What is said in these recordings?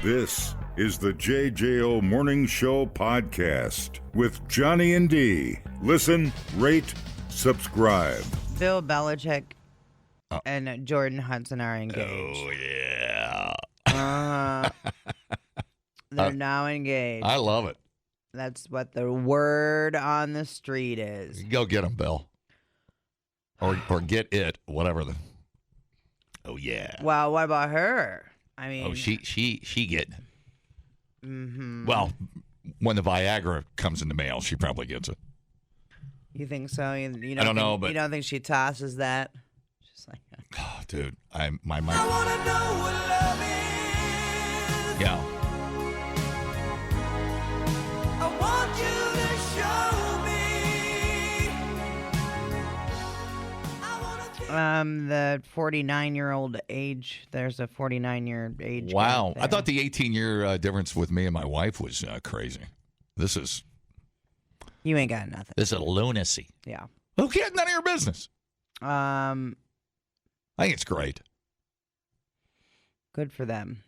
This is the JJO Morning Show podcast with Johnny and D. Listen, rate, subscribe. Bill Belichick and Jordan Hudson are engaged. Oh, yeah. They're now engaged. I love it. That's what the word on the street is. Go get him, Bill. Or get it, whatever the. Oh, yeah. Well, what about her? I mean, she getting it. Mm-hmm. Well, when the Viagra comes in the mail, she probably gets it. You think so? You I don't know, but you don't think she tosses that? Just like, oh, dude, my mind. I wanna know what love is. Yeah. I want you to show me. I wanna keep the 49-year-old age. There's a 49-year age. Wow. gap I there. thought the 18-year difference with me and my wife was crazy. This is You ain't got nothing. lunacy. Yeah. Who cares? None of your business. I I think it's great. Good for them.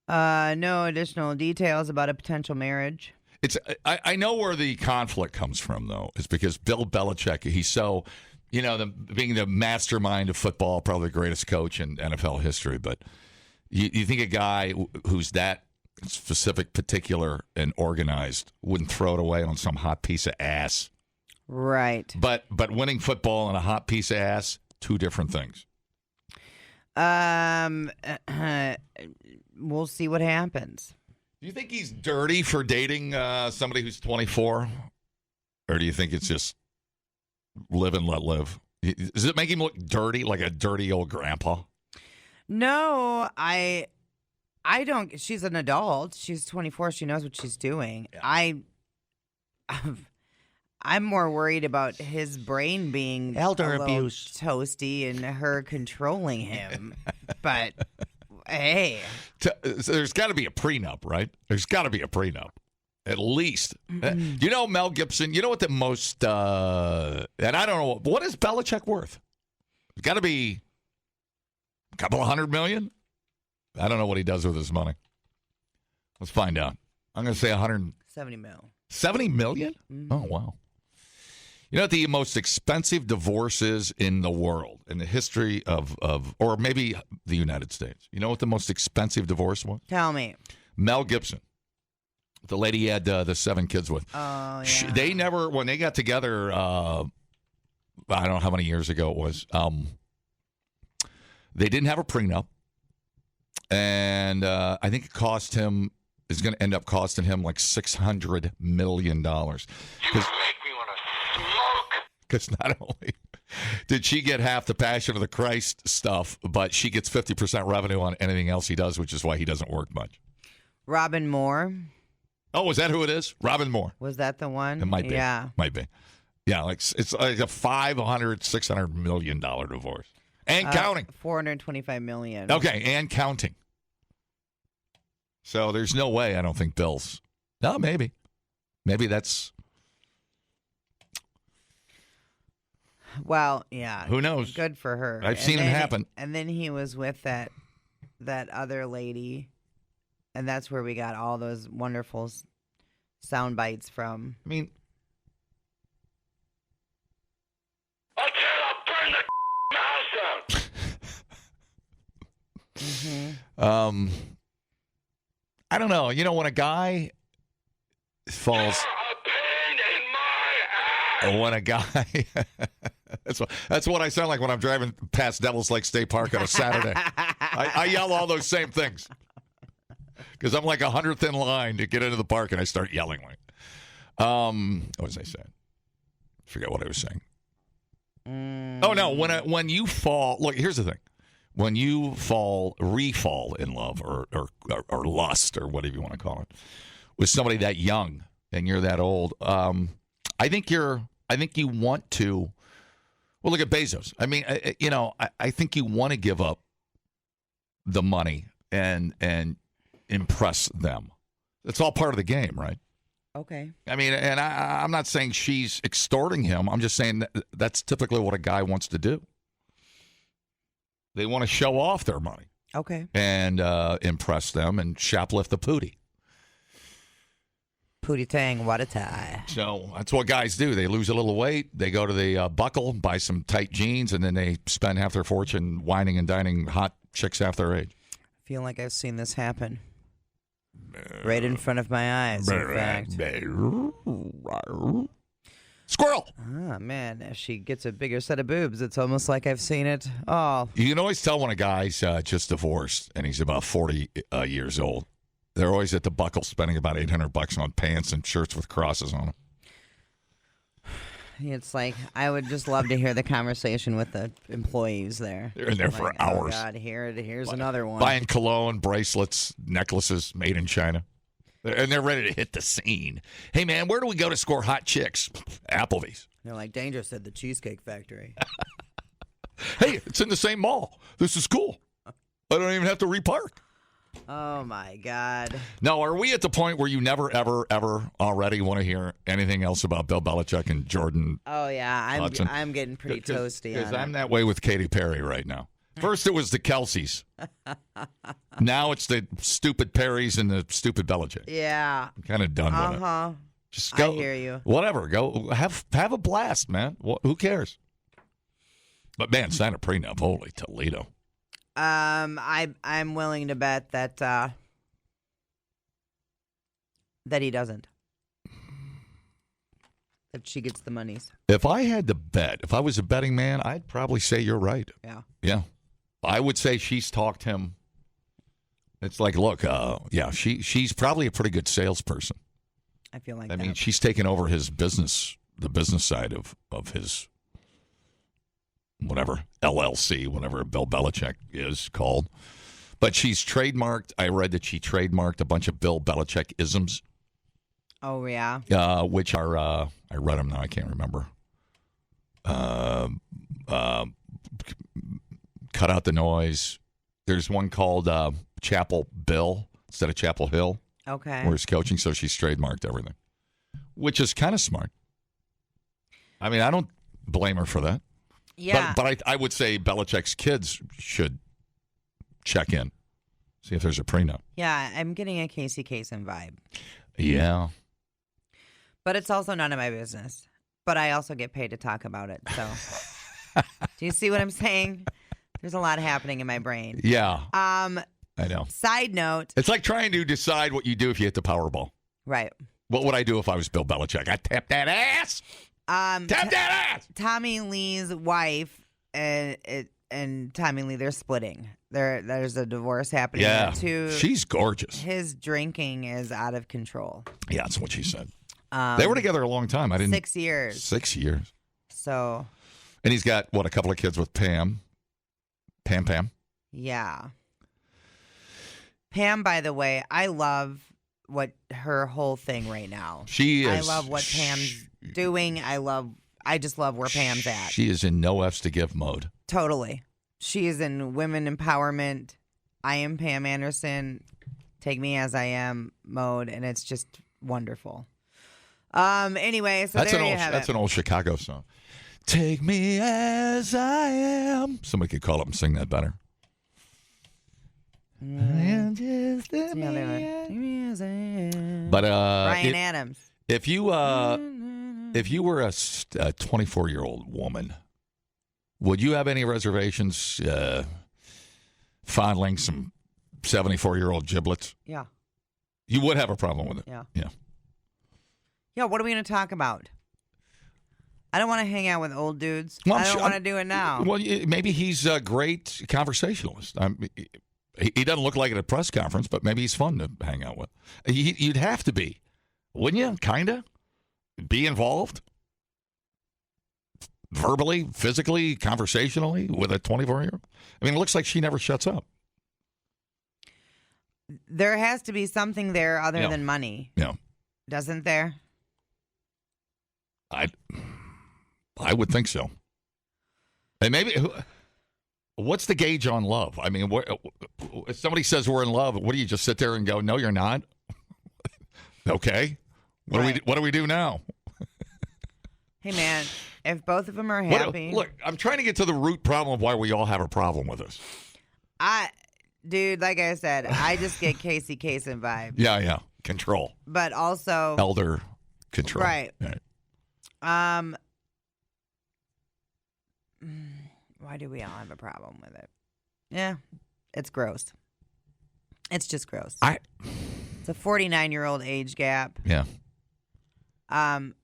No additional details about a potential marriage. It's I know where the conflict comes from, though. It's because Bill Belichick, he's so, being the mastermind of football, probably the greatest coach in NFL history. But you think a guy who's that specific, particular, and organized wouldn't throw it away on some hot piece of ass. Right. But winning football and a hot piece of ass, two different things. We'll see what happens. Do you think he's dirty for dating somebody who's 24? Or do you think it's just live and let live? Does it make him look dirty, like a dirty old grandpa? No, I don't. She's an adult. She's 24. She knows what she's doing. Yeah. I'm more worried about his brain being Elder a little abuse. toasty, and her controlling him. But hey, So there's got to be a prenup, right? There's got to be a prenup, at least. You know, Mel Gibson. You know what the most? And I don't know what is Belichick worth. It's got to be a couple of $100 million. I don't know what he does with his money. Let's find out. I'm going to say 70 mil. 70 million? Mm-hmm. Oh, wow. You know what the most expensive divorce is in the world, in the history of or maybe the United States? You know what the most expensive divorce was? Tell me. Mel Gibson. The lady he had the 7 kids with. Oh, yeah. They never, when they got together, I don't know how many years ago it was, they didn't have a prenup. And I think it cost him, is going to end up costing him like $600 million. You make me want to smoke. Because not only did she get half the Passion of the Christ stuff, but she gets 50% revenue on anything else he does, which is why he doesn't work much. Robin Moore. Oh, is that who it is? Robin Moore. Was that the one? It might be. Yeah. Might be. Yeah, like it's like a $600 million divorce. And counting. $425 million. Okay, and counting. So there's no way I don't think Bill's. No, maybe. Maybe that's. Well, yeah. Who knows? Good for her. I've seen it happen. And then he was with that other lady, and that's where we got all those wonderful sound bites from. I mean, I'll burn the house down. Mm-hmm. I don't know. You know, when a guy falls. A pain in my ass. When a guy, that's what I sound like when I'm driving past Devil's Lake State Park on a Saturday. I yell all those same things because I'm like 100th in line to get into the park, and I start yelling like, what was I saying? Forget what I was saying. Oh no, when you fall, look, here's the thing: when you refall in love or lust or whatever you want to call it, with somebody that young and you're that old, I think you want to. Well, look at Bezos. I mean, I think you want to give up the money and impress them. It's all part of the game, right? Okay. I mean, and I'm not saying she's extorting him. I'm just saying that's typically what a guy wants to do. They want to show off their money. Okay. and impress them and shoplift the pootie. Pootie Tang, what a tie. So that's what guys do. They lose a little weight. They go to the buckle, buy some tight jeans, and then they spend half their fortune whining and dining hot chicks half their age. I feel like I've seen this happen. Right in front of my eyes, in fact. Squirrel! Ah, man, if she gets a bigger set of boobs, it's almost like I've seen it all. You can always tell when a guy's just divorced and he's about 40 years old. They're always at the buckle spending about $800 on pants and shirts with crosses on them. It's like, I would just love to hear the conversation with the employees there. They're in there for Like, hours. Oh, God, here's another one. Buying cologne, bracelets, necklaces made in China. And they're ready to hit the scene. Hey, man, where do we go to score hot chicks? Applebee's. They're like, Danger said the Cheesecake Factory. Hey, it's in the same mall. This is cool. I don't even have to repark. Oh, my God. Now, are we at the point where you never, ever, ever already want to hear anything else about Bill Belichick and Jordan? Oh, yeah, Hudson? I'm getting pretty toasty Because on I'm it. that way with Katy Perry right now. First, it was the Kelseys. Now it's the stupid Perrys and the stupid Belichick. Yeah. I'm kind of done with it. Uh-huh. Just go. I hear you. Whatever. Go have a blast, man. Who cares? But man, sign a prenup. Holy Toledo. I'm willing to bet that that he doesn't. That she gets the monies. If I had to bet, if I was a betting man, I'd probably say you're right. Yeah. Yeah. I would say she's talked him. It's like, look, she's probably a pretty good salesperson. I feel like I that. mean, she's taken over his business, the business side of his whatever, LLC, whatever Bill Belichick is called. But she's trademarked, I read that she trademarked a bunch of Bill Belichick isms. Oh, yeah. Which are, I read them now, I can't remember. Cut out the noise. There's one called Chapel Bill instead of Chapel Hill. Okay. Where he's coaching, so she's trademarked everything, which is kind of smart. I mean, I don't blame her for that. Yeah. But I would say Belichick's kids should check in, see if there's a prenup. Yeah, I'm getting a Casey Kasem vibe. Yeah. But it's also none of my business. But I also get paid to talk about it. So, do you see what I'm saying? There's a lot happening in my brain. Yeah. I know. Side note. It's like trying to decide what you do if you hit the Powerball. Right. What would I do if I was Bill Belichick? I'd tap that ass. Tap that ass. Tommy Lee's wife and Tommy Lee, they're splitting. There's a divorce happening. Yeah. There too. She's gorgeous. His drinking is out of control. Yeah, that's what she said. They were together a long time. I didn't. 6 years. 6 years. So. And he's got, a couple of kids with Pam. Pam. Yeah. Pam, by the way, I love what her whole thing right now. She is. I love what Pam's doing. I just love where Pam's at. She is in no F's to give mode. Totally. She is in women empowerment. I am Pam Anderson. Take me as I am mode, and it's just wonderful. Anyway, so there you have it. That's an old Chicago song. Take me as I am. Somebody could call up and sing that better. But Brian Adams. If you were a 24-year-old woman, would you have any reservations fondling some 74-year-old giblets? Yeah. You would have a problem with it. Yeah. Yeah. Yeah, what are we going to talk about? I don't want to hang out with old dudes. Well, I don't want to do it now. Well, maybe he's a great conversationalist. He doesn't look like it at a press conference, but maybe he's fun to hang out with. You'd have to be, wouldn't you? Kind of be involved verbally, physically, conversationally with a 24-year-old. I mean, it looks like she never shuts up. There has to be something there other than money. Yeah. Doesn't there? I would think so. And maybe, what's the gauge on love? I mean, if somebody says we're in love, what do you just sit there and go, no, you're not? Okay. What do we do now? Hey, man, if both of them are happy. Look, I'm trying to get to the root problem of why we all have a problem with this. dude, like I said, I just get Casey Kasem vibes. Yeah. Control. But also Elder control. Right. Right. Why do we all have a problem with it? Yeah, it's gross. It's just gross. It's a 49-year-old age gap. Yeah. And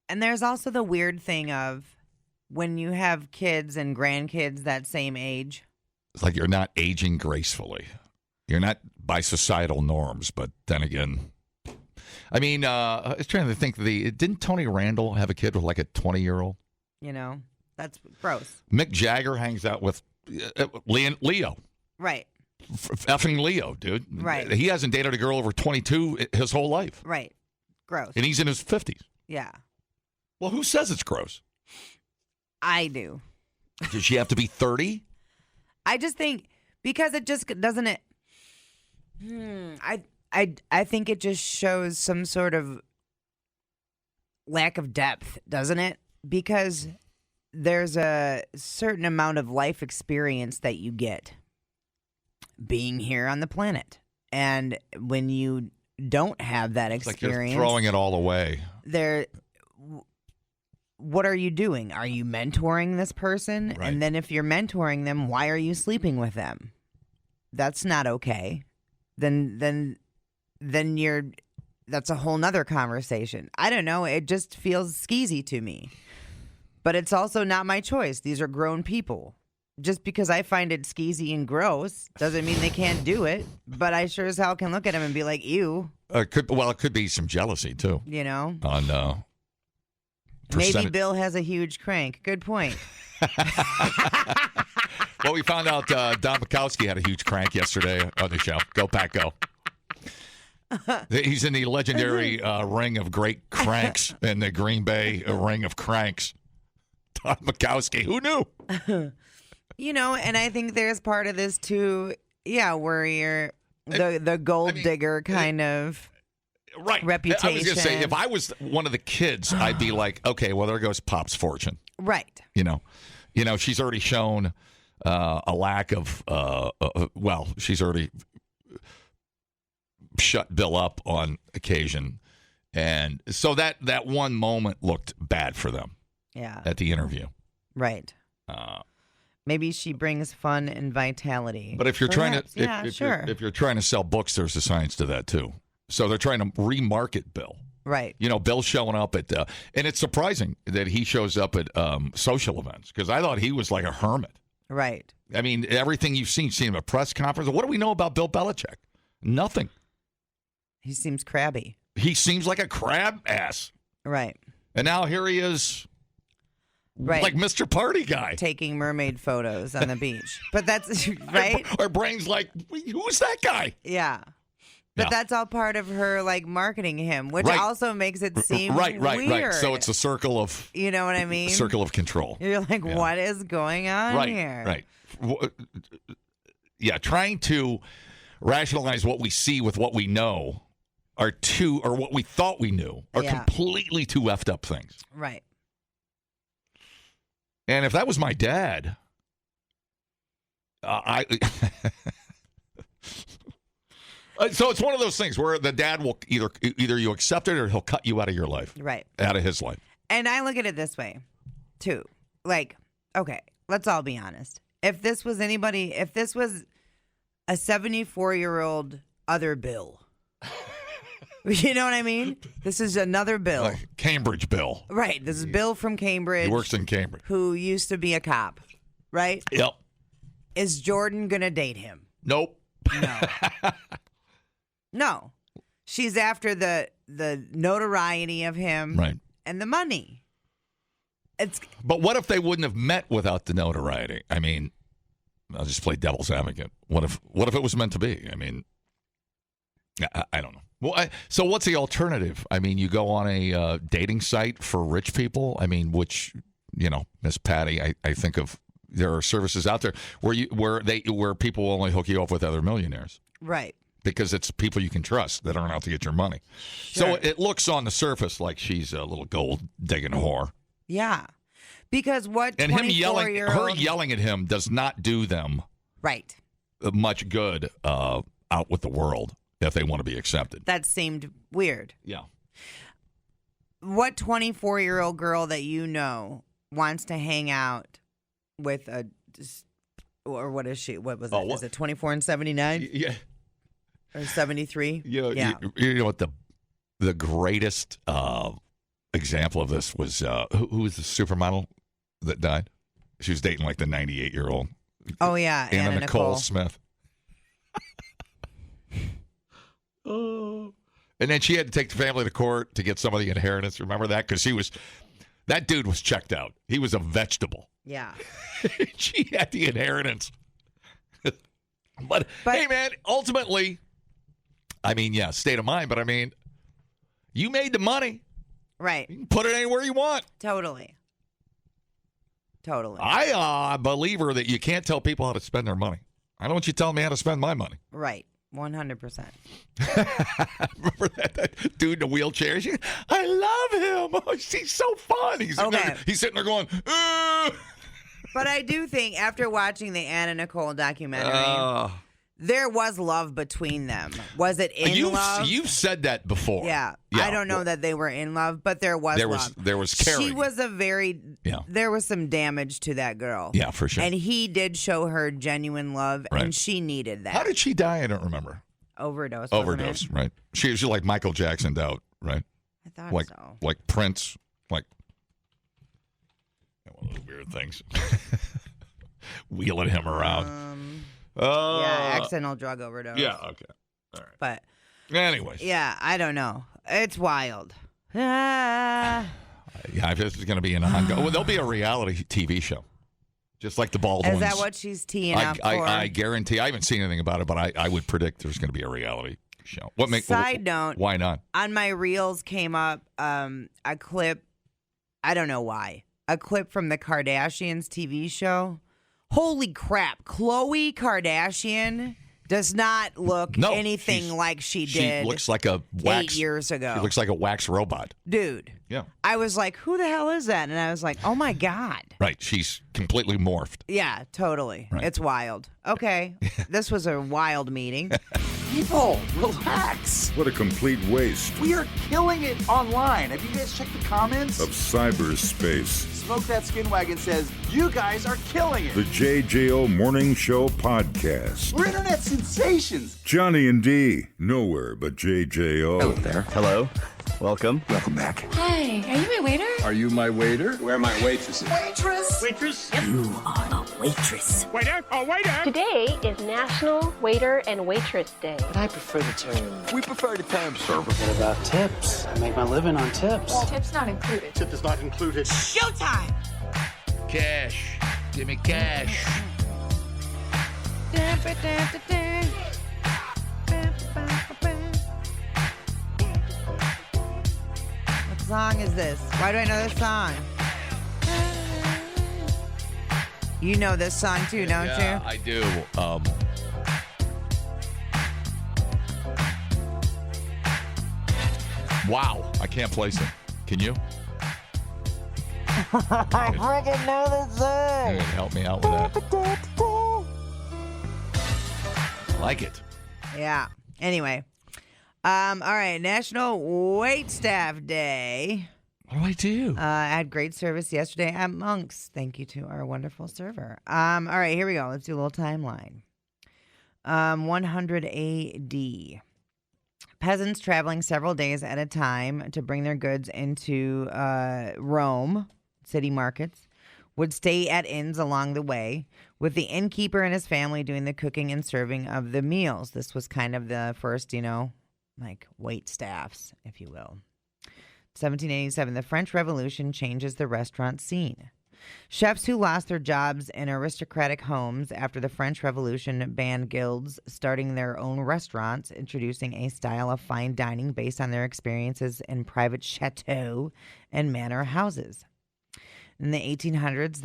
there's also the weird thing of when you have kids and grandkids that same age. It's like you're not aging gracefully. You're not by societal norms, but then again, I mean, I was trying to think. Didn't Tony Randall have a kid with like a 20-year-old? You know, that's gross. Mick Jagger hangs out with Leo. Right. Effing Leo, dude. Right. He hasn't dated a girl over 22 his whole life. Right. Gross. And he's in his 50s. Yeah. Well, who says it's gross? I do. Does she have to be 30? I just think because it just doesn't it. I think it just shows some sort of lack of depth, doesn't it? Because there's a certain amount of life experience that you get being here on the planet, and when you don't have that experience, It's like you're throwing it all away. What are you doing? Are you mentoring this person? Right. And then if you're mentoring them, why are you sleeping with them? That's not okay. Then that's a whole nother conversation. I don't know. It just feels skeezy to me. But it's also not my choice. These are grown people. Just because I find it skeezy and gross doesn't mean they can't do it. But I sure as hell can look at them and be like, ew. It could be some jealousy, too. You know? On maybe Bill has a huge crank. Good point. Well, we found out Don Bukowski had a huge crank yesterday on the show. Go, Pack, go. He's in the legendary ring of great cranks in the Green Bay ring of cranks. Don Bukowski. Who knew? You know, and I think there's part of this, too, where you're the gold digger kind of right reputation. I was going to say, if I was one of the kids, I'd be like, okay, well, there goes Pop's fortune. Right. You know, she's already shown a lack of, she's already shut Bill up on occasion. And so that one moment looked bad for them. Yeah. At the interview. Right. Maybe she brings fun and vitality. But if you're Perhaps. if you're trying to sell books, there's a science to that too. So they're trying to remarket Bill. Right. You know, Bill's showing up at, and it's surprising that he shows up at social events because I thought he was like a hermit. Right. I mean, everything you've seen him at a press conference. What do we know about Bill Belichick? Nothing. He seems crabby. He seems like a crab ass. Right. And now here he is. Right. Like Mr. Party Guy. Taking mermaid photos on the beach. But that's, right? Our brain's like, who's that guy? Yeah. But that's all part of her, like, marketing him, which also makes it seem weird. So it's a circle of... You know what I mean? Circle of control. You're like, what is going on here? Right. Yeah, trying to rationalize what we see with what we know or what we thought we knew are completely two effed up things. Right. And if that was my dad, so it's one of those things where the dad will either you accept it or he'll cut you out of your life. Right. Out of his life. And I look at it this way, too. Like, okay, let's all be honest. If this was a 74-year-old other Bill, you know what I mean? This is another Bill. Like Cambridge Bill. Right. This is Bill from Cambridge. He works in Cambridge. Who used to be a cop, right? Yep. Is Jordan going to date him? Nope. No. No. She's after the notoriety of him and the money. But what if they wouldn't have met without the notoriety? I mean, I'll just play devil's advocate. What if it was meant to be? I mean, I don't know. Well, so what's the alternative? I mean, you go on a dating site for rich people. I mean, which, you know, Miss Patty, I think of there are services out there where people will only hook you up with other millionaires. Right. Because it's people you can trust that aren't out to get your money. Sure. So it looks on the surface like she's a little gold digging whore. Yeah. Because what and her yelling at him does not do them right much good out with the world if they want to be accepted. That seemed weird. Yeah. What 24-year-old girl that you know wants to hang out with or what is she? What was it? Is it 24 and 79? Yeah. Or 73? Yeah. You know what the greatest example of this was? Who was the supermodel that died? She was dating like the 98-year-old. Oh, yeah. Anna Nicole Smith. And then she had to take the family to court to get some of the inheritance. Remember that? Because that dude was checked out. He was a vegetable. Yeah. She had the inheritance. But hey, man, ultimately, I mean, yeah, state of mind. But I mean, you made the money. Right. You can put it anywhere you want. Totally. I a believer that you can't tell people how to spend their money. I don't want you telling me how to spend my money. Right. 100%. Remember that dude in the wheelchair? I love him. Oh, he's so fun. He's sitting there going, But I do think after watching the Anna Nicole documentary, there was love between them. Was it love? You've said that before. Yeah. I don't know that they were in love, but there was love. There was caring. She was there was some damage to that girl. Yeah, for sure. And he did show her genuine love, Right. and she needed that. How did she die? I don't remember. Overdose. Overdose, right. She was like Michael Jackson out, right? I thought so. Like Prince, like one of those weird things. Wheeling him around. Yeah, accidental drug overdose. Yeah, okay. All right. But anyways. Yeah, I don't know. It's wild. Ah. Yeah, if this is going to be an ongoing, there'll be a reality TV show. Just like the Baldwins. Is that what she's teeing up for? I guarantee. I haven't seen anything about it, but I would predict there's going to be a reality show. Side note. Why not? On my reels came up a clip. I don't know why. A clip from the Kardashians TV show. Holy crap. Khloe Kardashian does not look anything like she did. She looks like a wax 8 years ago. She looks like a wax robot. Dude. Yeah. I was like, who the hell is that? And I was like, oh my God. Right. She's completely morphed. Yeah, totally. Right. It's wild. Okay. This was a wild meeting. People, relax. What a complete waste We are killing it online. Have you guys checked the comments? of cyberspace. Smoke That Skin Wagon says, you guys are killing it. The JJO Morning Show Podcast. We're internet sensations. Johnny and D, nowhere but JJO. There. Hello. Welcome. Welcome back. Hi, are you my waiter? Are you my waiter? Where are my waitresses? Waitress? You are a waitress. Waiter! Oh, waiter! Today is National Waiter and Waitress Day. But I prefer the term. We prefer the term server. What about tips? I make my living on tips. Tips not included. Tip is not included. Showtime! Cash. Give me cash. What song is this? Why do I know this song? You know this song too, don't Yeah, you? I do. Wow. I can't place it. Can you? I freaking know this song. You can help me out with that. I like it. Yeah. Anyway. All right. National Waitstaff Day. What do I do? I had great service yesterday at Monk's. Thank you to our wonderful server. All right, here we go. Let's do a little timeline. 100 AD. Peasants traveling several days at a time to bring their goods into Rome, city markets, would stay at inns along the way, with the innkeeper and his family doing the cooking and serving of the meals. This was kind of the first, like wait staffs, if you will. 1787, the French Revolution changes the restaurant scene. Chefs who lost their jobs in aristocratic homes after the French Revolution banned guilds starting their own restaurants, introducing a style of fine dining based on their experiences in private chateau and manor houses. In the 1800s,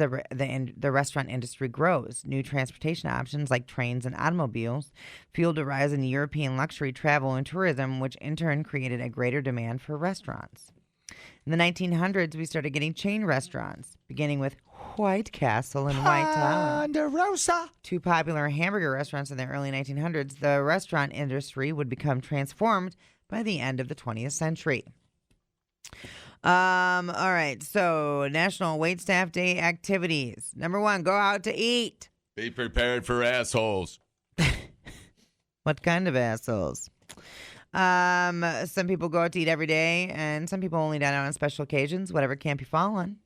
the restaurant industry grows. New transportation options like trains and automobiles fueled a rise in European luxury travel and tourism, which in turn created a greater demand for restaurants. In the 1900s, we started getting chain restaurants, beginning with White Castle in White Tower. Ponderosa. Two popular hamburger restaurants in the early 1900s, the restaurant industry would become transformed by the end of the 20th century. All right, so National Waitstaff Day activities. Number 1, go out to eat. Be prepared for assholes. What kind of assholes? Some people go out to eat every day, and some people only dine out on special occasions, whatever camp you fall on.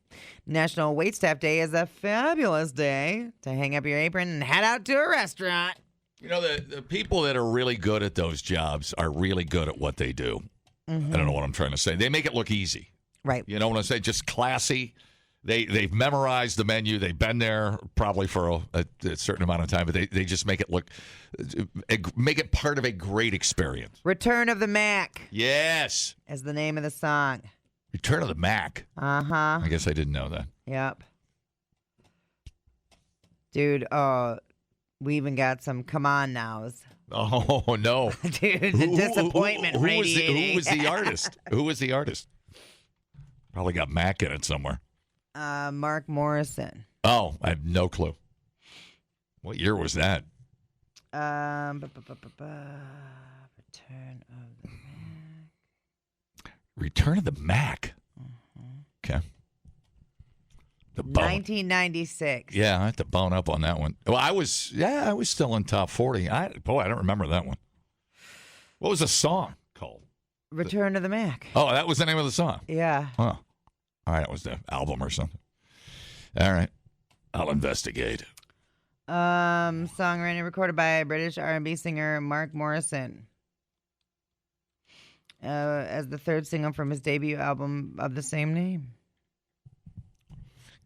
National Waitstaff Day is a fabulous day to hang up your apron and head out to a restaurant. You know, the people that are really good at those jobs are really good at what they do. Mm-hmm. I don't know what I'm trying to say. They make it look easy. Right. You know what I'm saying? Just classy. They've memorized the menu. They've been there probably for a certain amount of time, but they just make it part of a great experience. Return of the Mac. Yes. Is the name of the song. Return of the Mac. Uh-huh. I guess I didn't know that. Yep. Dude, we even got some come on nows. Oh, no. Dude, the disappointment radiating. Who was the artist? Who was the artist? Probably got Mac in it somewhere. Mark Morrison. Oh, I have no clue. What year was that? Return of the Mac. Return of the Mac. Okay. The bone. 1996. Yeah, I have to bone up on that one. Well, I was still in top 40. I don't remember that one. What was the song called? Return of the Mac. Oh, that was the name of the song. Yeah. Huh. All right, it was the album or something. All right, I'll investigate. Songwriting recorded by British R&B singer Mark Morrison. As the third single from his debut album of the same name.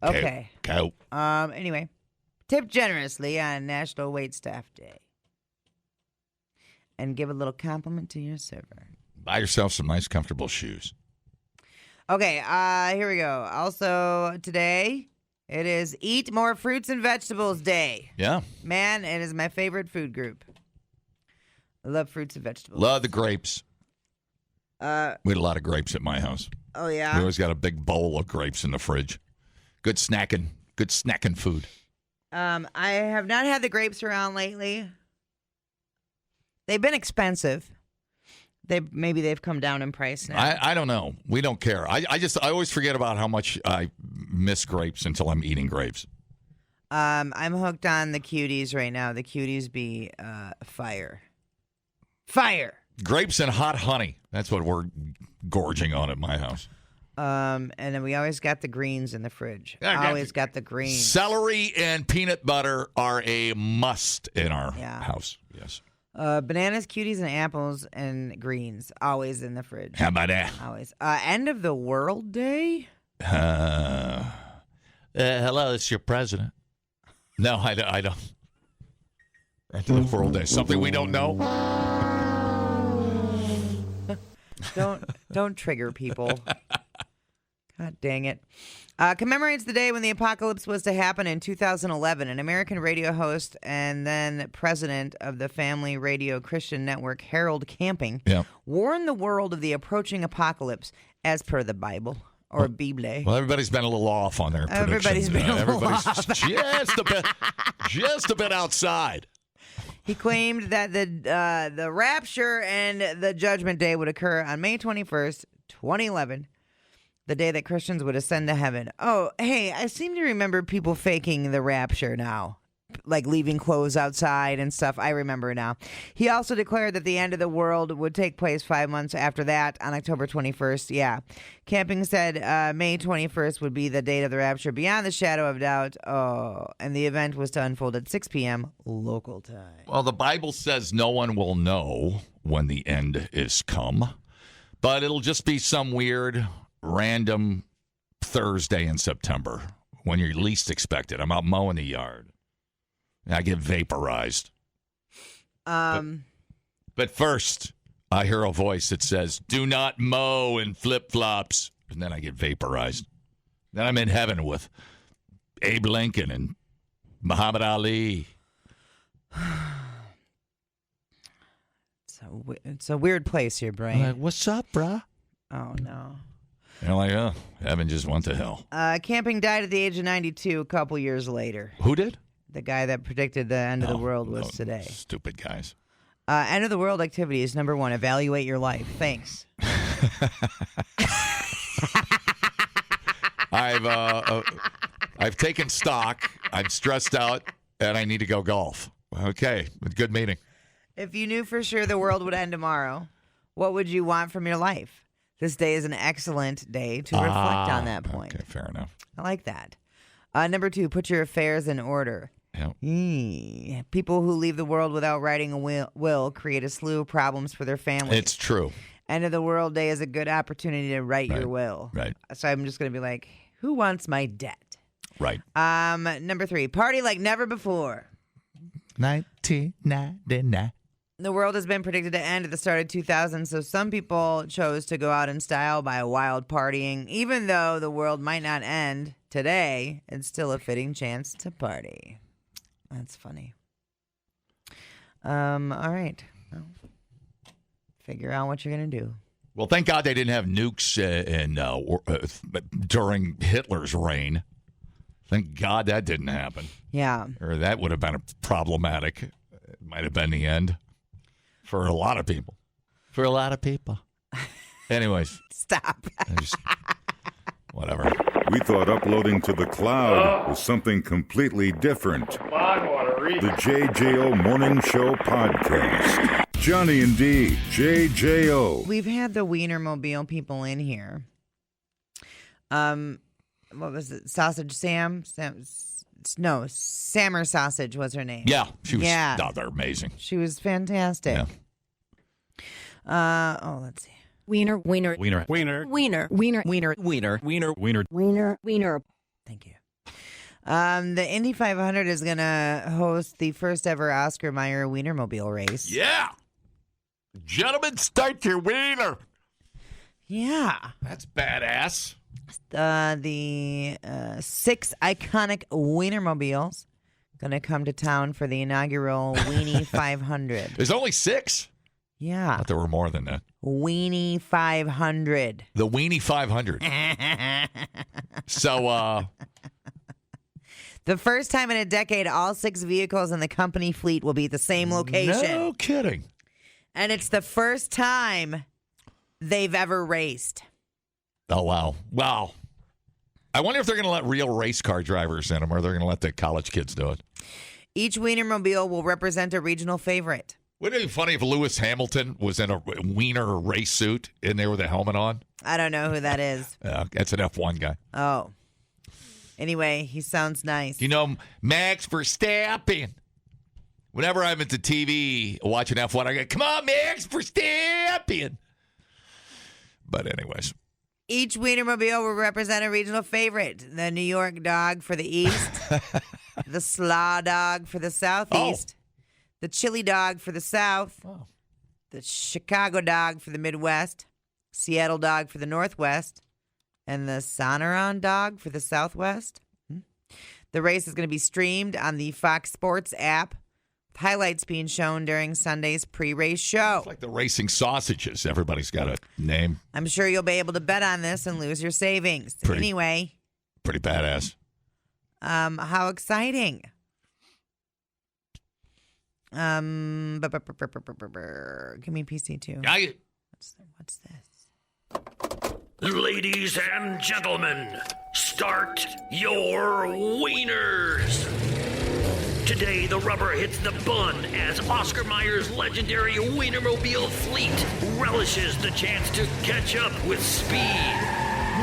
Okay. Cow. Anyway, tip generously on National Waitstaff Day. And give a little compliment to your server. Buy yourself some nice, comfortable shoes. Okay, here we go. Also, today, it is Eat More Fruits and Vegetables Day. Yeah. Man, it is my favorite food group. I love fruits and vegetables. Love the grapes. We had a lot of grapes at my house. Oh, yeah? We always got a big bowl of grapes in the fridge. Good snacking food. I have not had the grapes around lately. They've been expensive. Maybe they've come down in price now. I don't know. We don't care. I always forget about how much I miss grapes until I'm eating grapes. I'm hooked on the cuties right now. The cuties be fire. Fire. Grapes and hot honey. That's what we're gorging on at my house. And then we always got the greens in the fridge. Always got the greens. Celery and peanut butter are a must in our house. Yes. Bananas, cuties, and apples and greens. Always in the fridge. How about that? Always. End of the world day? Hello, it's your president. No, I don't. End of the world day. Something we don't know? Don't trigger people. God dang it. Commemorates the day when the apocalypse was to happen in 2011. An American radio host and then president of the family radio Christian network, Harold Camping, warned the world of the approaching apocalypse as per the Bible or Bible. Well, everybody's been a little off on their predictions. Everybody's been a little off. just a bit outside. He claimed that the rapture and the judgment day would occur on May 21st, 2011. The day that Christians would ascend to heaven. Oh, hey, I seem to remember people faking the rapture now. Like leaving clothes outside and stuff. I remember now. He also declared that the end of the world would take place 5 months after that on October 21st. Yeah. Camping said May 21st would be the date of the rapture beyond the shadow of doubt. Oh, and the event was to unfold at 6 p.m. local time. Well, the Bible says no one will know when the end is come, but it'll just be some weird random Thursday in September when you least expect it. I'm out mowing the yard. I get vaporized. But first, I hear a voice that says, "Do not mow in flip-flops." And then I get vaporized. Then I'm in heaven with Abe Lincoln and Muhammad Ali. It's a weird place here, Brian. Like, what's up, bruh? Oh, no. They're like, oh, heaven just went to hell. Camping died at the age of 92 a couple years later. Who did? The guy that predicted the end of the world was today. Stupid guys. End of the world activities, number 1, evaluate your life. Thanks. I've taken stock. I'm stressed out, and I need to go golf. Okay, good meeting. If you knew for sure the world would end tomorrow, what would you want from your life? This day is an excellent day to reflect on that point. Okay, fair enough. I like that. Number 2, put your affairs in order. Yep. People who leave the world without writing a will create a slew of problems for their families. It's true. End of the world day is a good opportunity to write your will. Right. So I'm just going to be like, who wants my debt? Right. Number 3, party like never before. 1999. The world has been predicted to end at the start of 2000, so some people chose to go out in style by wild partying. Even though the world might not end today, it's still a fitting chance to party. That's funny. All right. Well, figure out what you're going to do. Well, thank God they didn't have nukes during Hitler's reign. Thank God that didn't happen. Yeah. Or that would have been problematic. It might have been the end for a lot of people. For a lot of people. Anyways. Stop. Whatever. We thought uploading to the cloud was something completely different. The JJO Morning Show Podcast. Johnny and D, JJO. We've had the Wienermobile people in here. What was it? Sausage Sam? No, Sammer Sausage was her name. Yeah, she was. Yeah, they're amazing. She was fantastic. Yeah. Let's see. Wiener. Thank you. The Indy 500 is going to host the first ever Oscar Mayer Wienermobile race. Yeah. Gentlemen, start your wiener. Yeah. That's badass. The 6 iconic Wienermobiles going to come to town for the inaugural Weinie 500. There's only 6? Yeah. I thought there were more than that. Weinie 500. The Weinie 500. So, the first time in a decade, all 6 vehicles in the company fleet will be at the same location. No kidding. And it's the first time they've ever raced. Oh, wow. Wow. I wonder if they're going to let real race car drivers in them, or they're going to let the college kids do it. Each Wienermobile will represent a regional favorite. Wouldn't it be funny if Lewis Hamilton was in a Wiener race suit in there with a helmet on? I don't know who that is. That's an F1 guy. Oh. Anyway, he sounds nice. You know, Max Verstappen. Whenever I'm at the TV watching F1, I go, come on, Max Verstappen. But anyways. Each Wienermobile will represent a regional favorite. The New York dog for the east, the slaw dog for the southeast, the chili dog for the south, the Chicago dog for the Midwest, Seattle dog for the Northwest, and the Sonoran dog for the Southwest. The race is going to be streamed on the Fox Sports app. Highlights being shown during Sunday's pre-race show. It's like the racing sausages. Everybody's got a name. I'm sure you'll be able to bet on this and lose your savings. Anyway. Pretty badass. How exciting. Give me PC too. What's this? Ladies and gentlemen, start your wieners. Today, the rubber hits the bun as Oscar Mayer's legendary Wienermobile fleet relishes the chance to catch up with speed.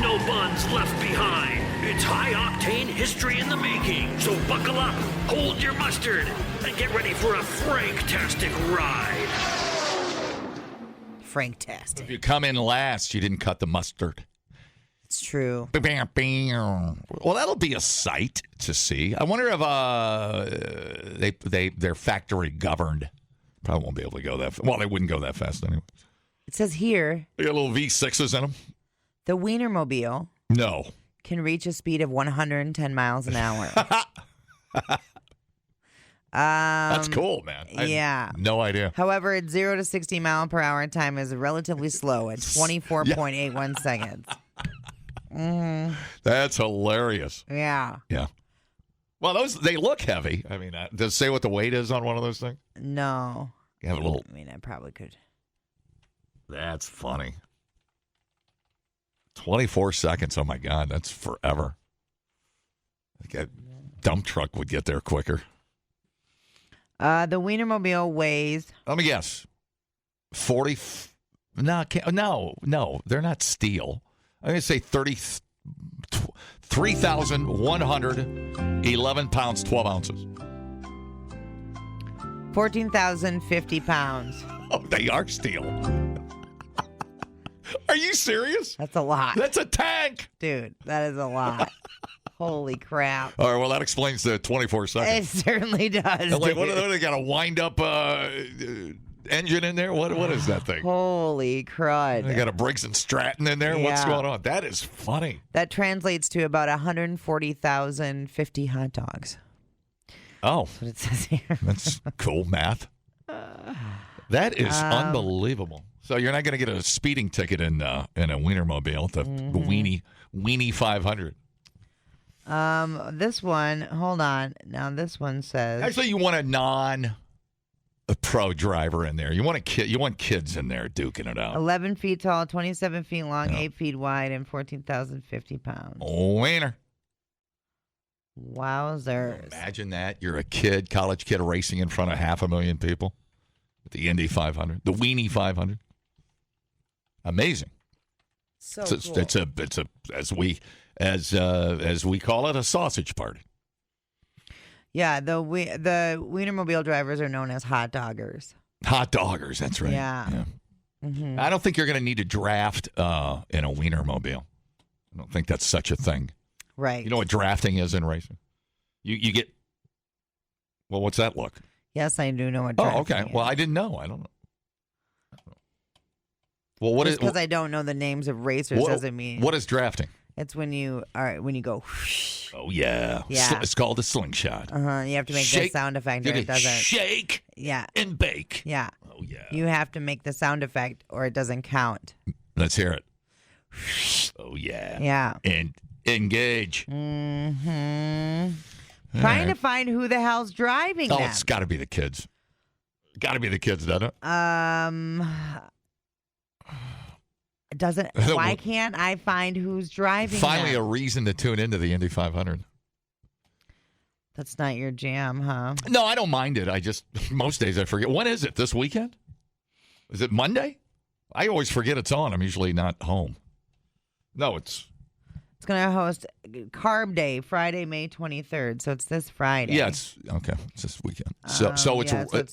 No buns left behind. It's high-octane history in the making. So buckle up, hold your mustard, and get ready for a Frank-tastic ride. Frank-tastic. If you come in last, you didn't cut the mustard. It's true. Well, that'll be a sight to see. I wonder if they're factory governed. Probably won't be able to go that fast. Well, they wouldn't go that fast anyway. It says here. They got little V6s in them. The Wienermobile. No. Can reach a speed of 110 miles an hour. That's cool, man. Yeah. No idea. However, its 0 to 60 mile per hour time is relatively slow at 24.81 seconds. That's hilarious. Yeah. Yeah. Well, they look heavy. I mean, does it say what the weight is on one of those things? No. You have a little. I mean, I probably could. That's funny. 24 seconds. Oh, my God. That's forever. A dump truck would get there quicker. The Wienermobile weighs. Let me guess. 40. No, they're not steel. I'm going to say 3,111 pounds, 12 ounces. 14,050 pounds. Oh, they are steel. Are you serious? That's a lot. That's a tank. Dude, that is a lot. Holy crap. All right, well, that explains the 24 seconds. It certainly does. Like, what are they got a wind up engine in there? What is that thing? Holy crud. They got a Briggs and Stratton in there? What's going on? That is funny. That translates to about 140,050 hot dogs. Oh. That's what it says here. That's cool math. That is unbelievable. So you're not going to get a speeding ticket in a Wienermobile, the Weinie 500. This one, hold on. Now this one says. Actually, you want a pro driver in there. You want kids in there duking it out. 11 feet tall, 27 feet long, 8 feet wide, and 14,050 pounds. Wiener. Wowzers. Imagine that. You're a kid, college kid, racing in front of 500,000 people at the Indy 500, the Weinie 500. Amazing. So cool. It's a as we call it, a sausage party. Yeah, the Wienermobile drivers are known as hot doggers. Hot doggers, that's right. Yeah. Mm-hmm. I don't think you're going to need a draft in a Wienermobile. I don't think that's such a thing. Right. You know what drafting is in racing? You get. Well, what's that look? Yes, I do know what drafting okay. is. Well, I didn't know. I don't know. Well, what Just because I don't know the names of racers doesn't mean. What is drafting? It's when you go. Whoosh. Oh yeah. Yeah. It's called a slingshot. You have to make the sound effect, or it doesn't. Shake. Yeah. And bake. Yeah. Oh yeah. You have to make the sound effect, or it doesn't count. Let's hear it. Oh yeah. Yeah. And engage. Mm-hmm. Trying to find who the hell's driving them. It's got to be the kids. Got to be the kids, doesn't it? Doesn't. Why can't I find who's driving? Finally, them? a reason to tune into the Indy 500. That's not your jam, huh? No, I don't mind it. I just most days I forget. When is it? This weekend? Is it Monday? I always forget it's on. I'm usually not home. No, it's going to host Carb Day Friday, May 23rd. So it's this Friday. Yeah, it's okay. It's this weekend. So it's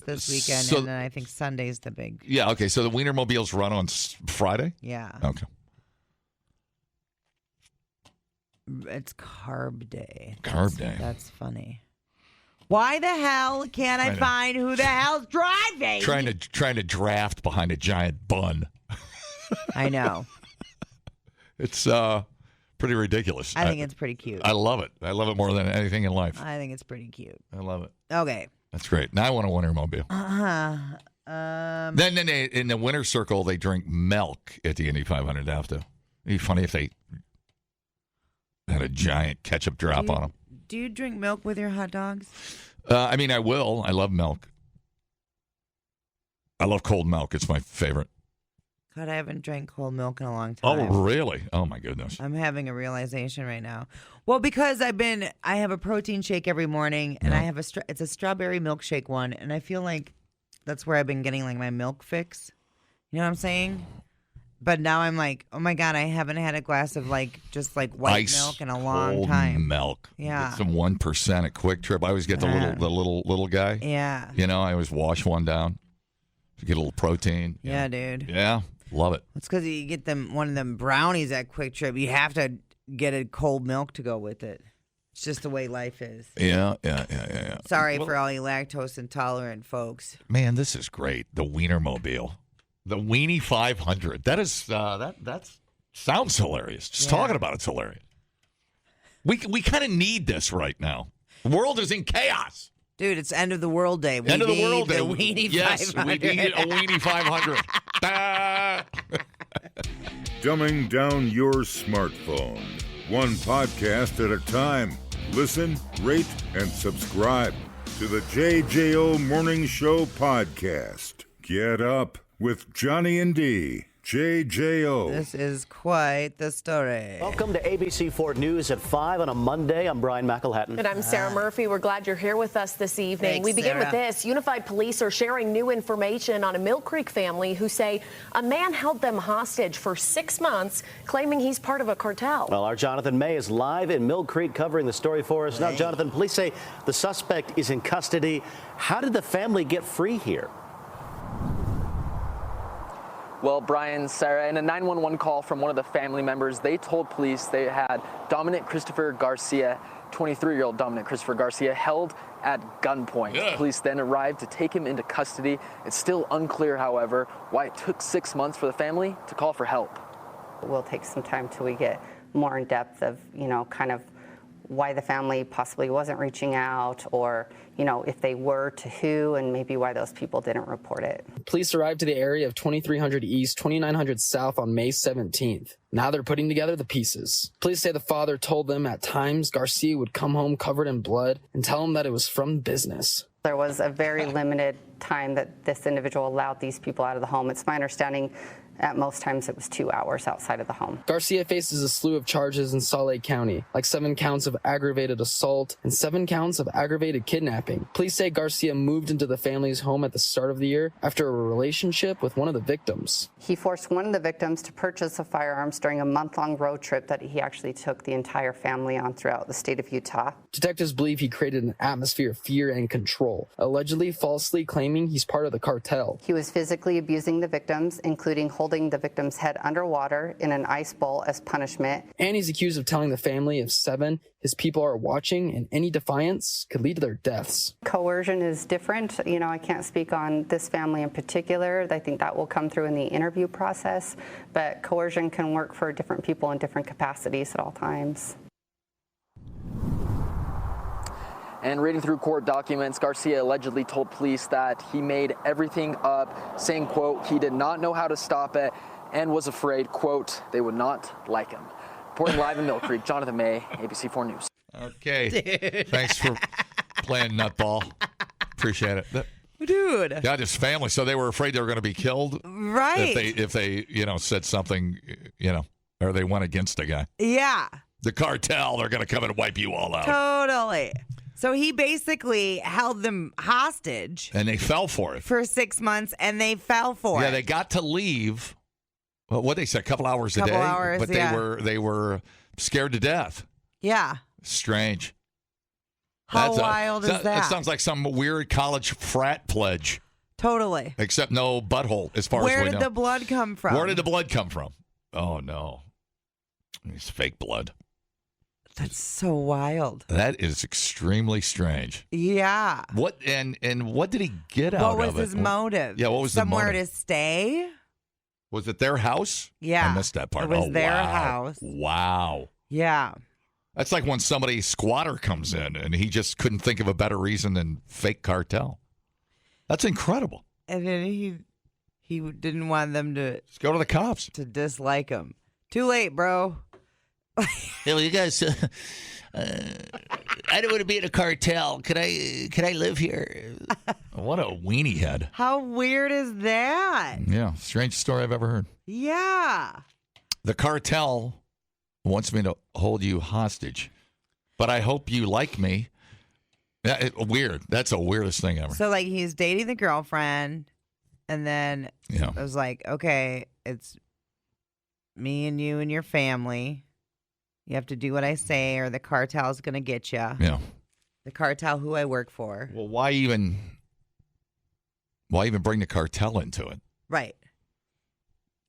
this weekend, and then I think Sunday's the big. Yeah. Okay. So the Wienermobiles run on Friday. Yeah. Okay. It's Carb Day. Carb Day. That's funny. Why the hell can't I find who the hell's driving? Trying to draft behind a giant bun. I know. It's pretty ridiculous. I think it's pretty cute. I love it. I love it more than anything in life. I think it's pretty cute. I love it. Okay. That's great. Now I want a Wienermobile. Then in the winner circle, they drink milk at the Indy 500 after. It'd be funny if they had a giant ketchup drop on them. Do you drink milk with your hot dogs? I mean, I will. I love milk. I love cold milk. It's my favorite. God, I haven't drank cold milk in a long time. Oh, really? Oh, my goodness. I'm having a realization right now. Well, because I have a protein shake every morning, and I have it's a strawberry milkshake one, and I feel like that's where I've been getting like my milk fix. You know what I'm saying? But now I'm like, oh my God, I haven't had a glass of just white milk in a long time. Milk. Yeah. Get some 1% at Quick Trip. I always get the little guy. Yeah. You know, I always wash one down to get a little protein. Yeah, dude. Yeah. Love it. It's because you get one of them brownies at Quick Trip. You have to get a cold milk to go with it. It's just the way life is. Yeah. Sorry for all you lactose intolerant folks. Man, this is great. The Wienermobile. The Weinie 500. That is that sounds hilarious. Just talking about it's hilarious. We kind of need this right now. The world is in chaos. Dude, it's end of the world day. End of the world day. The Weinie 500. Yes, we need a Weinie 500. dumbing down your smartphone. One podcast at a time. Listen, rate, and subscribe to the JJO Morning Show podcast. Get up with Johnny and D. JJO. This is quite the story. Welcome to ABC4 News at 5 on a Monday. I'm Brian McElhatton. And I'm Sarah Murphy. We're glad you're here with us this evening. Thanks, we begin with Sarah. this. Unified Police are sharing new information on a Mill Creek family who say a man held them hostage for 6 months, claiming he's part of a cartel. Well, our Jonathan May is live in Mill Creek covering the story for us. Now, Jonathan, police say the suspect is in custody. How did the family get free here? Well, Brian, Sarah, in a 911 call from one of the family members, they told police they had Dominic Christopher Garcia, 23-year-old Dominic Christopher Garcia, held at gunpoint. Yeah. Police then arrived to take him into custody. It's still unclear, however, why it took 6 months for the family to call for help. We'll take some time till we get more in depth of, kind of why the family possibly wasn't reaching out, or, if they were, to who, and maybe why those people didn't report it. Police arrived to the area of 2300 East, 2900 South on May 17th. Now they're putting together the pieces. Police say the father told them at times Garcia would come home covered in blood and tell him that it was from business. There was a very limited time that this individual allowed these people out of the home. It's my understanding at most times it was 2 hours outside of the home. Garcia faces a slew of charges in Salt Lake County, like 7 counts of aggravated assault and 7 counts of aggravated kidnapping. Police say Garcia moved into the family's home at the start of the year after a relationship with one of the victims. He forced one of the victims to purchase a firearms during a month-long road trip that he actually took the entire family on throughout the state of Utah. Detectives believe he created an atmosphere of fear and control, allegedly falsely claiming he's part of the cartel. He was physically abusing the victims, including holding the victim's head underwater in an ice bowl as punishment. And he's accused of telling the family if 7 his people are watching and any defiance could lead to their deaths. Coercion is different. I can't speak on this family in particular. I think that will come through in the interview process, but coercion can work for different people in different capacities at all times. And reading through court documents, Garcia allegedly told police that he made everything up, saying, quote, he did not know how to stop it and was afraid, quote, they would not like him. Reporting live in Mill Creek, Jonathan May, ABC4 News. Okay. Dude. Thanks for playing nutball. Appreciate it. Dude. Yeah, just family. So they were afraid they were going to be killed. Right. If they said something, or they went against a guy. Yeah. The cartel, they're going to come and wipe you all out. Totally. So he basically held them hostage. And they fell for it. For 6 months, and they fell for it. Yeah, they got to leave. Well, what they said, a couple hours a day. Hours, but they were scared to death. Yeah. Strange. How wild is that? That sounds like some weird college frat pledge. Totally. Except no butthole, as far as we know. Where did the blood come from? Where did the blood come from? Oh, no. It's fake blood. That's so wild. That is extremely strange. Yeah. What and what did he get out of it? What was his motive? Yeah, what was Somewhere the motive? to stay? Was it their house? Yeah. I missed that part. It was their wow. house. Wow. Yeah. That's like when somebody squatter comes in and he just couldn't think of a better reason than fake cartel. That's incredible. And then he didn't want them to just go to the cops to dislike him. Too late, bro. Hey, well, you guys, I don't want to be in a cartel. Can I live here? What a weenie head. How weird is that? Yeah, strangest story I've ever heard. Yeah. The cartel wants me to hold you hostage, but I hope you like me. Weird. That's the weirdest thing ever. So, like, he's dating the girlfriend, and then it was like, okay, it's me and you and your family. You have to do what I say, or the cartel's going to get you. Yeah. The cartel who I work for. Well, why even bring the cartel into it? Right.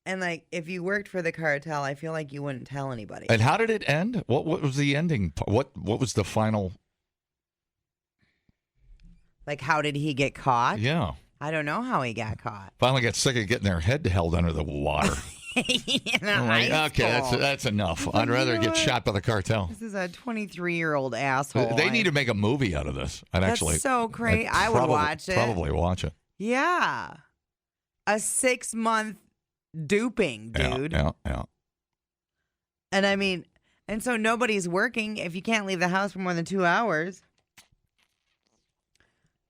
And, like, if you worked for the cartel, I feel like you wouldn't tell anybody. And how did it end? What was the ending? What was the final? Like, how did he get caught? Yeah. I don't know how he got caught. Finally got sick of getting their head held under the water. Okay, that's enough. I'd rather get shot by the cartel. This is a 23-year-old asshole. They need to make a movie out of this. That's so crazy. I would watch it. Probably watch it. Yeah. A 6-month duping, dude. Yeah. And I mean, and so nobody's working if you can't leave the house for more than 2 hours.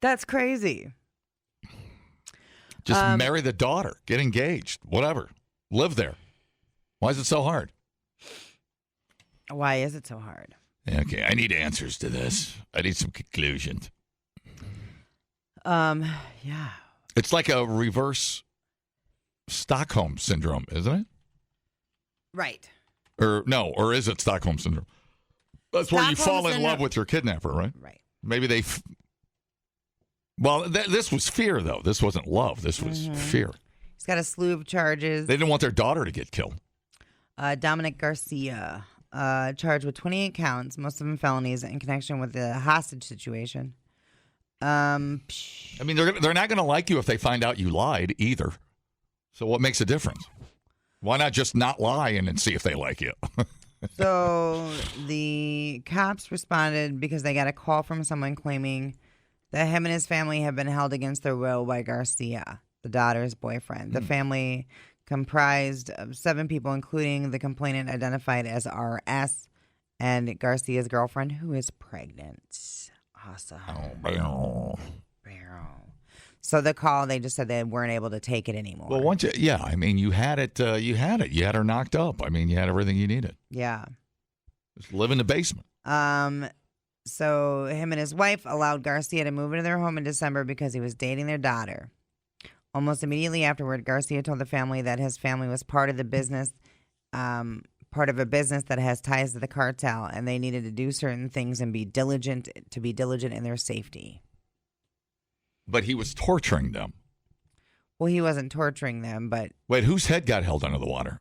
That's crazy. Just marry the daughter, get engaged, whatever. Live there. Why is it so hard? Why is it so hard? Okay, I need answers to this. I need some conclusions. Yeah. It's like a reverse Stockholm syndrome, isn't it? Right. Or is it Stockholm syndrome? That's where you fall in love with your kidnapper, right? Right. Maybe they... Well, this was fear, though. This wasn't love. This was fear. He's got a slew of charges. They didn't want their daughter to get killed. Dominic Garcia, charged with 28 counts, most of them felonies, in connection with the hostage situation. I mean, they're not going to like you if they find out you lied either. So what makes a difference? Why not just not lie and then see if they like you? So the cops responded because they got a call from someone claiming that him and his family have been held against their will by Garcia, the daughter's boyfriend. The family comprised of 7 people, including the complainant identified as RS and Garcia's girlfriend, who is pregnant. Awesome. So the call, they just said they weren't able to take it anymore. Well, I mean, you had it. You had her knocked up. I mean, you had everything you needed. Yeah. Just live in the basement. So him and his wife allowed Garcia to move into their home in December because he was dating their daughter. Almost immediately afterward, Garcia told the family that his family was part of the business, part of a business that has ties to the cartel, and they needed to do certain things and be diligent in their safety. But he was torturing them. Well, he wasn't torturing them, but... Wait, whose head got held under the water?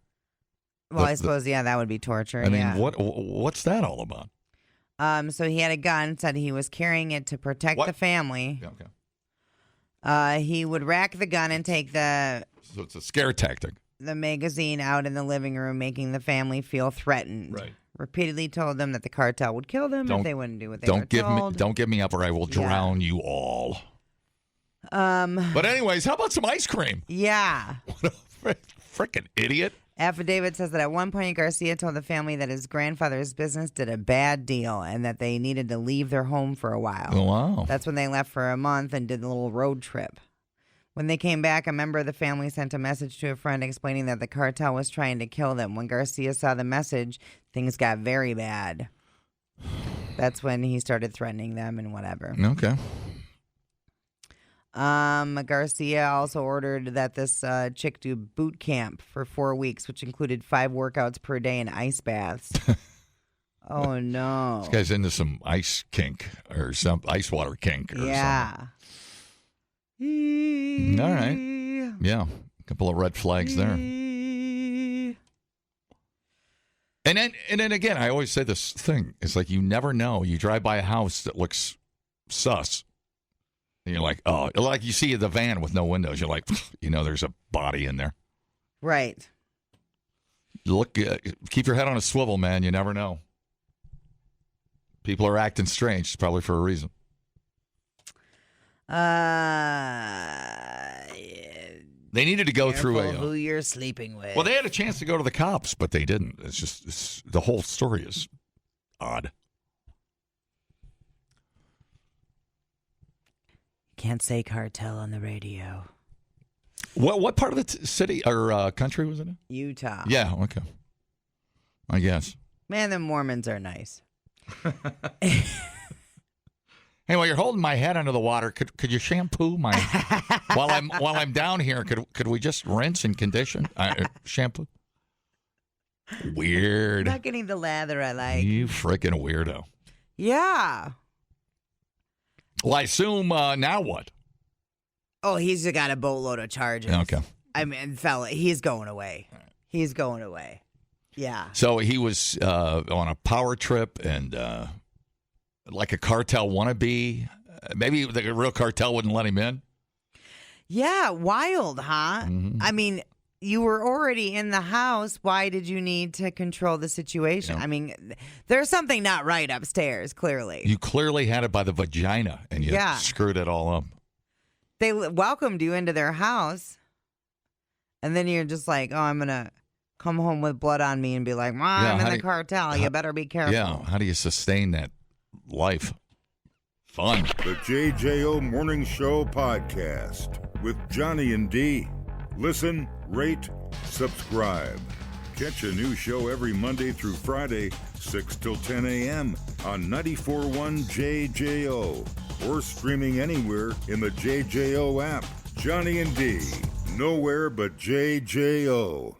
Well, I suppose, that would be torture. I mean, what's that all about? So he had a gun, said he was carrying it to protect the family. Okay. He would rack the gun and take So it's a scare tactic. the magazine out in the living room, making the family feel threatened. Right. Repeatedly told them that the cartel would kill them if they wouldn't do what they were told. Don't give me up or I will drown you all. But anyways, how about some ice cream? Yeah. What a freaking idiot. Affidavit says that at one point Garcia told the family that his grandfather's business did a bad deal and that they needed to leave their home for a while. Oh, wow. That's when they left for a month and did a little road trip. When they came back, a member of the family sent a message to a friend explaining that the cartel was trying to kill them. When Garcia saw the message, things got very bad. That's when he started threatening them and whatever. Okay. Garcia also ordered that this chick do boot camp for 4 weeks, which included 5 workouts per day and ice baths. Oh, no. This guy's into some ice kink or some ice water kink or something. All right. Yeah. A couple of red flags there. And then again, I always say this thing. It's like you never know. You drive by a house that looks sus. And you're like, oh, like you see the van with no windows. You're like, there's a body in there. Right. Look, keep your head on a swivel, man. You never know. People are acting strange. It's probably for a reason. They needed to go through who you're sleeping with. Well, they had a chance to go to the cops, but they didn't. It's the whole story is odd. Can't say cartel on the radio. What part of the city or country was it in? Utah. Yeah, okay. I guess. Man, the Mormons are nice. Hey, while you're holding my head under the water, could you shampoo my while I'm down here? Could we just rinse and condition? Shampoo. Weird. I'm not getting the lather I like. You freaking weirdo. Yeah. Well, I assume now what? Oh, he's got a boatload of charges. Okay. I mean, fella, he's going away. He's going away. Yeah. So he was on a power trip and like a cartel wannabe. Maybe the real cartel wouldn't let him in. Yeah, wild, huh? Mm-hmm. I mean, you were already in the house. Why did you need to control the situation? Yeah. I mean, there's something not right upstairs, clearly. You clearly had it by the vagina, and you screwed it all up. They welcomed you into their house, and then you're just like, oh, I'm going to come home with blood on me and be like, I'm in the cartel. You better be careful. Yeah, how do you sustain that life? Fun. The JJO Morning Show podcast with Johnny and D. Listen, rate, subscribe. Catch a new show every Monday through Friday, 6 till 10 a.m. on 94.1 JJO or streaming anywhere in the JJO app. Johnny and D, nowhere but JJO.